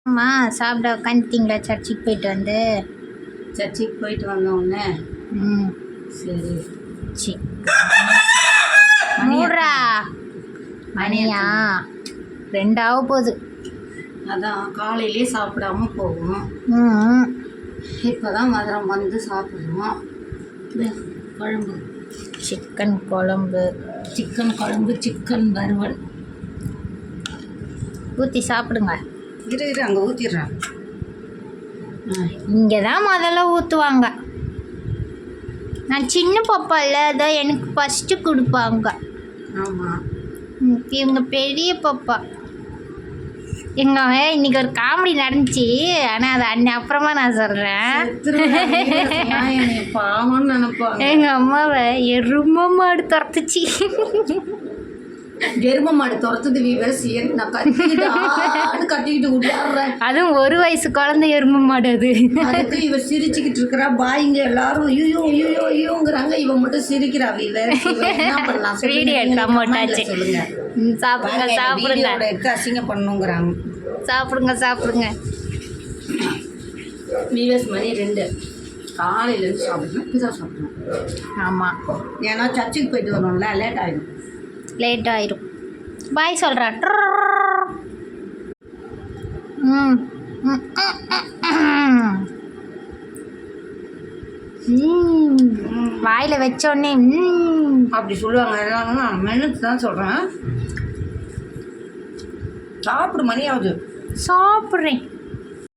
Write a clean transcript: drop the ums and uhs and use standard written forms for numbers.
அம்மா சாப்பிட உட்காந்துட்டிங்களா சர்ச்சுக்கு போயிட்டு வந்து? சர்ச்சுக்கு போயிட்டு வந்த உடனே சரி மூடுறா மணியா 2 ஆக போகுது. அதான் காலையிலே சாப்பிடாம போவோம். இப்போ தான் மதுரம் வந்து சாப்பிட்றோம். குழம்பு சிக்கன் குழம்பு, சிக்கன் வறுவல் ஊற்றி சாப்பிடுங்க. இரு அங்கே ஊற்றிடுறேன். இங்கே தான் முதல்ல ஊற்றுவாங்க. நான் சின்ன பாப்பா இல்லை, அதான் எனக்கு ஃபஸ்ட்டு கொடுப்பாங்க. ஆமாம், இவங்க பெரிய பாப்பா. எங்க இன்னைக்கு ஒரு காமெடி நடந்துச்சு, ஆனால் அது அப்புறமா நான் சொல்கிறேன். பாவம்னு நினைப்பாங்க. எங்கள் அம்மாவை எருமை மாடு துரத்துச்சு. எருமை மாடு துரத்துது விவசாயம். நான் கட்டிக்கிட்டு விட்டுறேன். அதுவும் 1 வயசு குழந்தை எருமை மாடு. அதுக்கு இவ சிரிச்சுக்கிட்டு இருக்கிறா. பாய்ங்க எல்லாரும் ஐயோ ஐயோ ஐயோங்கிறாங்க. இவன் மட்டும் சிரிக்கிறா. என்ன பண்ணலாம்? சொல்லுங்க. சாப்பிடுங்க எடுத்து அசிங்கம் பண்ணுங்கிறாங்க. சாப்பிடுங்க. விவஸ் மணி 2 காலையிலேருந்து சாப்பிடணும். இப்போதான் சாப்பிடணும். ஆமாம், ஏன்னா சர்ச்சுக்கு போயிட்டு வரணும்ல, லேட் ஆயிடும். பாய் சொல்கிறா. வாயில் வச்சோடனே அப்படி சொல்லுவாங்க. நான் மெனுக்கு தான் சொல்கிறேன். சாப்பிடு, மணி ஆகுது. சாப்பிட்றேன்.